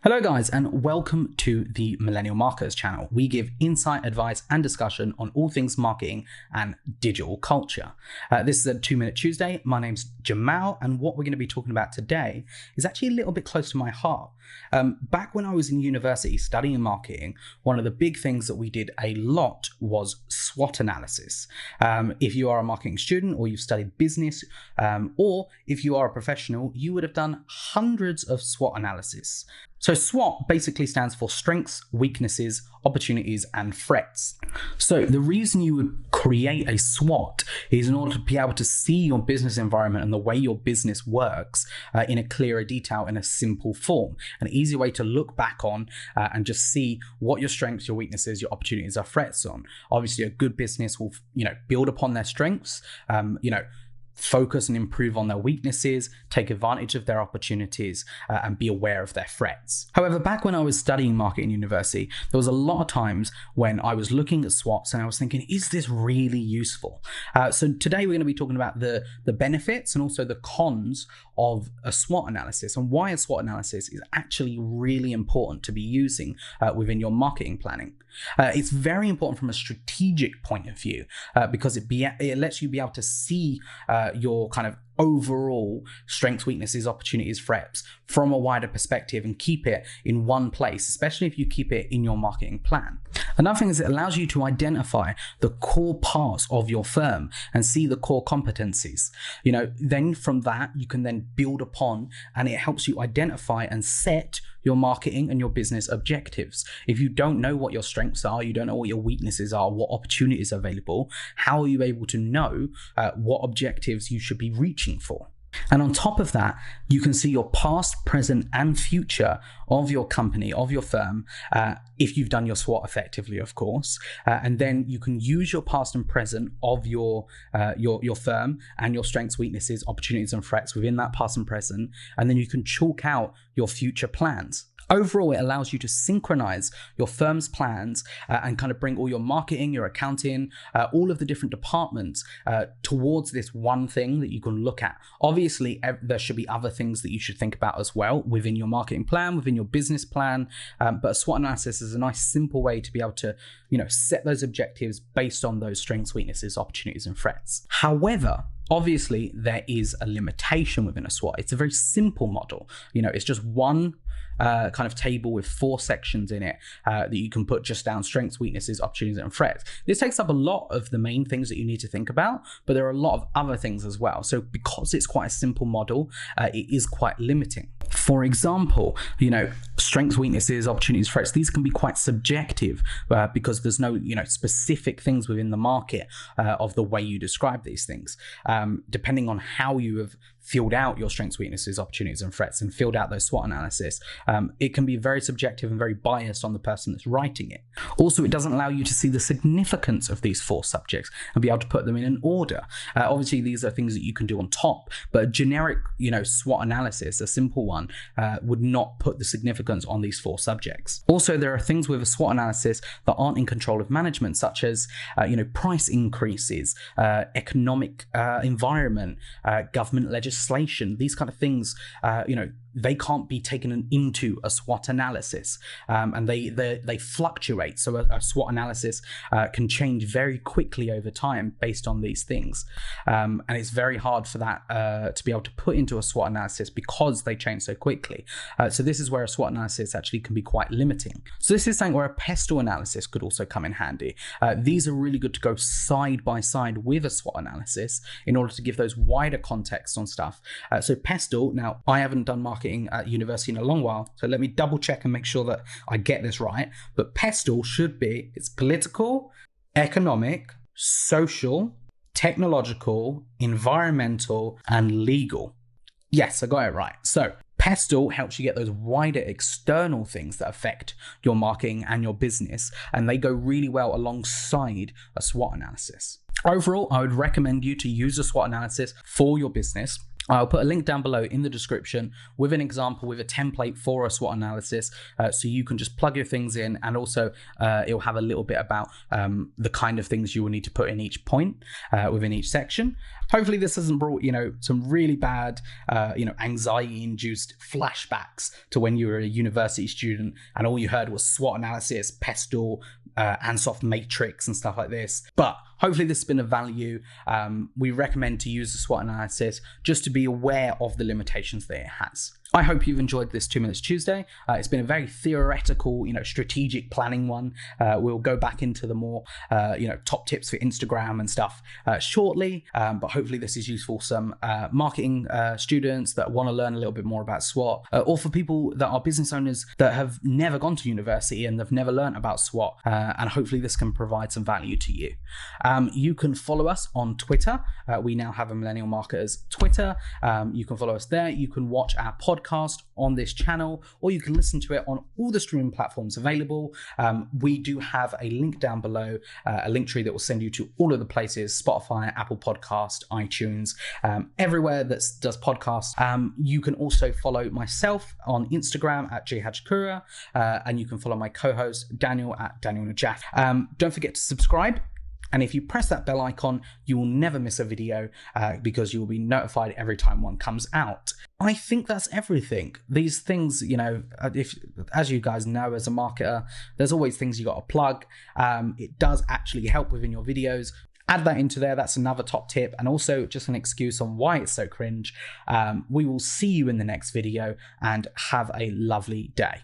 Hello guys, and welcome to the Millennial Marketers channel. We give insight, advice, and discussion on all things marketing and digital culture. This is a 2-Minute Tuesday. My name's Jamal, and what we're going to be talking about today is actually a little bit close to my heart. Back when I was in university studying marketing, one of the big things that we did a lot was SWOT analysis. If you are a marketing student or you've studied business, or if you are a professional, you would have done hundreds of SWOT analysis. So SWOT basically stands for strengths, weaknesses, opportunities, and threats. So the reason you would create a SWOT is in order to be able to see your business environment and the way your business works in a clearer detail, in a simple form. An easy way to look back on and just see what your strengths, your weaknesses, your opportunities, or threats on. Obviously, a good business will, build upon their strengths, focus and improve on their weaknesses, take advantage of their opportunities, and be aware of their threats. However, back when I was studying marketing university, there was a lot of times when I was looking at SWOTs and I was thinking, is this really useful? So today we're going to be talking about the benefits and also the cons of a SWOT analysis, and why a SWOT analysis is actually really important to be using within your marketing planning. It's very important from a strategic point of view because it lets you be able to see your kind of overall strengths, weaknesses, opportunities, threats from a wider perspective and keep it in one place, especially if you keep it in your marketing plan. Another thing is it allows you to identify the core parts of your firm and see the core competencies. Then from that, you can then build upon, and it helps you identify and set your marketing and your business objectives. If you don't know what your strengths are, you don't know what your weaknesses are, what opportunities are available, how are you able to know what objectives you should be reaching for? And on top of that, you can see your past, present, and future of your company, of your firm, if you've done your SWOT effectively, of course. And then you can use your past and present of your firm and your strengths, weaknesses, opportunities, and threats within that past and present. And then you can chalk out your future plans. Overall, it allows you to synchronize your firm's plans and kind of bring all your marketing, your accounting, all of the different departments towards this one thing that you can look at. Obviously, there should be other things that you should think about as well within your marketing plan, within your business plan. But a SWOT analysis is a nice, simple way to be able to, set those objectives based on those strengths, weaknesses, opportunities, and threats. However, obviously, there is a limitation within a SWOT. It's a very simple model. It's just one kind of table with 4 sections in it that you can put just down strengths, weaknesses, opportunities, and threats. This takes up a lot of the main things that you need to think about, but there are a lot of other things as well. So because it's quite a simple model, it is quite limiting. For example, strengths, weaknesses, opportunities, threats, these can be quite subjective because there's no, specific things within the market of the way you describe these things. Depending on how you have filled out your strengths, weaknesses, opportunities, and threats and filled out those SWOT analysis, it can be very subjective and very biased on the person that's writing it. Also, it doesn't allow you to see the significance of these 4 subjects and be able to put them in an order. Obviously, these are things that you can do on top, but a generic, SWOT analysis, a simple one, would not put the significance on these 4 subjects. Also, there are things with a SWOT analysis that aren't in control of management, such as, price increases, economic environment, government legislation. These kind of things, they can't be taken into a SWOT analysis, and they fluctuate. So a SWOT analysis can change very quickly over time based on these things, and it's very hard for that to be able to put into a SWOT analysis because they change so quickly. So this is where a SWOT analysis actually can be quite limiting. So this is something where a pestle analysis could also come in handy. These are really good to go side by side with a SWOT analysis in order to give those wider contexts on stuff. So pestle, now I haven't done marketing at university in a long while, so let me double check and make sure that I get this right. But pestle should be, it's political, economic, social, technological, environmental, and legal. Yes, I got it right. So pestle helps you get those wider external things that affect your marketing and your business, and they go really well alongside a SWOT analysis. Overall, I would recommend you to use a SWOT analysis for your business. I'll put a link down below in the description with an example, with a template for a SWOT analysis, so you can just plug your things in, and also it'll have a little bit about the kind of things you will need to put in each point within each section. Hopefully this hasn't brought, some really bad, anxiety-induced flashbacks to when you were a university student and all you heard was SWOT analysis, PESTLE, Ansoff matrix and stuff like this. But hopefully this has been of value. We recommend to use the SWOT analysis just to be aware of the limitations that it has. I hope you've enjoyed this 2 Minutes Tuesday. It's been a very theoretical, strategic planning one. We'll go back into the more, top tips for Instagram and stuff shortly. But hopefully this is useful for some marketing students that want to learn a little bit more about SWOT, or for people that are business owners that have never gone to university and have never learned about SWOT. And hopefully this can provide some value to you. You can follow us on Twitter. We now have a Millennial Marketers Twitter. You can follow us there. You can watch our podcast on this channel, or you can listen to it on all the streaming platforms available. We do have a link down below, a link tree that will send you to all of the places: Spotify, Apple Podcast, iTunes, everywhere that does podcasts. You can also follow myself on Instagram at jhajkura, and you can follow my co-host Daniel at Daniel Najaf. Don't forget to subscribe. And if you press that bell icon, you will never miss a video because you will be notified every time one comes out. I think that's everything. These things, as you guys know, as a marketer, there's always things you got to plug. It does actually help within your videos. Add that into there. That's another top tip, and also just an excuse on why it's so cringe. We will see you in the next video, and have a lovely day.